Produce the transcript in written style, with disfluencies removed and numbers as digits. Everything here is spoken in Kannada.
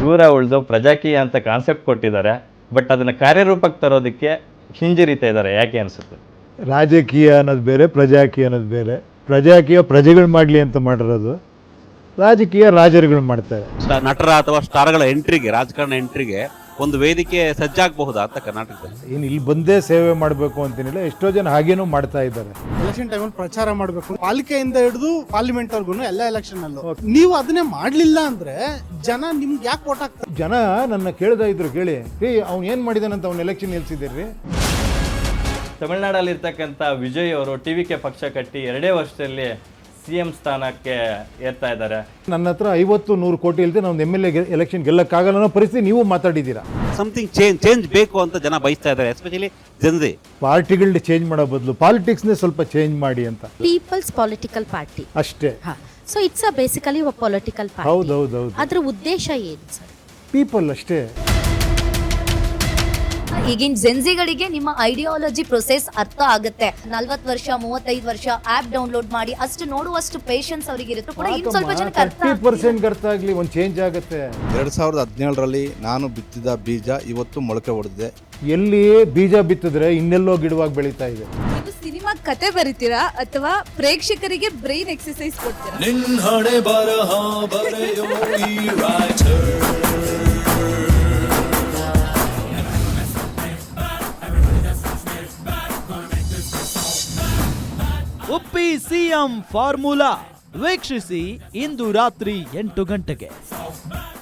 ದೂರ ಉಳಿದು ಪ್ರಜಾಕೀಯ ಅಂತ ಕಾನ್ಸೆಪ್ಟ್ ಕೊಟ್ಟಿದ್ದಾರೆ, ಬಟ್ ಅದನ್ನು ಕಾರ್ಯರೂಪಕ್ಕೆ ತರೋದಕ್ಕೆ ಹಿಂಜರಿತಾ ಇದ್ದಾರೆ. ಯಾಕೆ ಅನಿಸುತ್ತೆ? ರಾಜಕೀಯ ಅನ್ನೋದು ಬೇರೆ, ಪ್ರಜಾಕೀಯ ಅನ್ನೋದು ಬೇರೆ. ಪ್ರಜಾಕೀಯ ಪ್ರಜೆಗಳು ಮಾಡಲಿ ಅಂತ ಮಾಡಿರೋದು, ರಾಜಕೀಯ ರಾಜರುಗಳು ಮಾಡ್ತಾರೆ. ನಟರ ಅಥವಾ ಸ್ಟಾರ್ಗಳ ಎಂಟ್ರಿಗೆ, ರಾಜಕಾರಣ ಎಂಟ್ರಿಗೆ ಒಂದು ವೇದಿಕೆ ಸಜ್ಜಾಗಬಹುದಾ ಅಂತ ಕರ್ನಾಟಕದಲ್ಲಿ? ಏನು ಇಲ್ಲಿ ಬಂದೇ ಸೇವೆ ಮಾಡಬೇಕು ಅಂತೇನಿಲ್ಲ, ಎಷ್ಟೋ ಜನ ಹಾಗೇನೂ ಮಾಡ್ತಾ ಇದ್ದಾರೆ. ಎಲೆಕ್ಷನ್ ಟೈಮಲ್ಲಿ ಪ್ರಚಾರ ಮಾಡಬೇಕು, ಪಾಲಿಕೆಯಿಂದ ಹಿಡಿದು ಪಾರ್ಲಿಮೆಂಟ್ ವರ್ಗು ಎಲ್ಲ ಎಲೆಕ್ಷನ್ ಅಲ್ಲೂ ನೀವು ಅದನ್ನೇ ಮಾಡ್ಲಿಲ್ಲ ಅಂದ್ರೆ ಜನ ನಿಮ್ಗೆ ಯಾಕೆ ವೋಟ್ ಹಾಕ್ತಾರೆ? ಜನ ನನ್ನ ಕೇಳ್ತಾ ಇದ್ರು, ಕೇಳಿ ಅವ್ನು ಏನು ಮಾಡಿದಾನಂತ ಅವ್ನು ಎಲೆಕ್ಷನ್ ನಿಲ್ಸಿದ್ದೀರಿ. ತಮಿಳುನಾಡಲ್ಲಿರ್ತಕ್ಕಂಥ ವಿಜಯ್ ಅವರು ಟಿವಿಕೆ ಪಕ್ಷ ಕಟ್ಟಿ 2 ವರ್ಷದಲ್ಲಿ CM ಸ್ಥಾನಕ್ಕೆ ಏರ್ತಾ ಇದ್ದಾರೆ. ನನ್ನ ಹತ್ರ 50-100 ಕೋಟಿ ಇಲ್ಲದೆ ನಾವು MLA ಎಲೆಕ್ಷನ್ ಗೆಲ್ಲಕ್ಕಾಗಲ್ಲ ಅನ್ನೋ ಪರಿಸ್ಥಿತಿ ನೀವು ಮಾತಾಡಿದ್ದೀರಾ. ಸಮಥಿಂಗ್ ಚೇಂಜ್ ಬೇಕು ಅಂತ ಜನ ಬಯಸ್ತಾ ಇದ್ದಾರೆ, ಎಸ್ಪೆಷಲಿ ಜನರೇ. ಪಾರ್ಟಿಗಳನ್ನ ಚೇಂಜ್ ಮಾಡೋ ಬದಲು ಪಾಲಿಟಿಕ್ಸ್ನೇ ಸ್ವಲ್ಪ ಚೇಂಜ್ ಮಾಡಿ ಅಂತ. ಪೀಪಲ್ಸ್ ಪೊಲಿಟಿಕಲ್ ಪಾರ್ಟಿ ಅಷ್ಟೇ. So it's a basically O political party. ಹೌದೌದು. ಅದ್ರ ಉದ್ದೇಶ ಏನು ಸರ್? ಪೀಪಲ್ ಅಷ್ಟೇ. ಈಗಿನ ಜೆನ್ಸಿಗಳಿಗೆ ನಿಮ್ಮ ಐಡಿಯಾಲಜಿ ಪ್ರೊಸೆಸ್ ಅರ್ಥ ಆಗುತ್ತೆ. 40 ವರ್ಷ 35 ವರ್ಷ ಆಪ್ ಡೌನ್ಲೋಡ್ ಮಾಡಿ ಅಷ್ಟು ನೋಡುವಷ್ಟು ಪೇಷನ್ಸ್ ಅವರಿಗೆ ಇರುತ್ತೆ ಕೂಡ. ಇನ್ನು ಸ್ವಲ್ಪ ಜನಕ್ಕೆ 30% ಅರ್ಥ ಆಗಲಿ, ಒಂದು ಚೇಂಜ್ ಆಗುತ್ತೆ. 2017ರಲ್ಲಿ ನಾನು ಬಿತ್ತಿದ ಬೀಜ ಇವತ್ತು ಮೊಳಕೆ ಹೊಡೆದಿದೆ. ಎಲ್ಲಿ ಬೀಜ ಬಿತ್ತಿದ್ರೆ ಇನ್ನೆಲ್ಲೋ ಗಿಡವಾಗಿ ಬೆಳೀತಾ ಇದೆ. ನೀವು ಸಿನಿಮಾ ಕತೆ ಬರೀತೀರಾ ಅಥವಾ ಪ್ರೇಕ್ಷಕರಿಗೆ ಬ್ರೈನ್ ಎಕ್ಸರ್ಸೈಸ್ ಕೊಡ್ತೀರಾ? ಉಪ್ಪಿ CM ಫಾರ್ಮುಲಾ ವೀಕ್ಷಿಸಿ ಇಂದು ರಾತ್ರಿ 8 ಗಂಟೆಗೆ.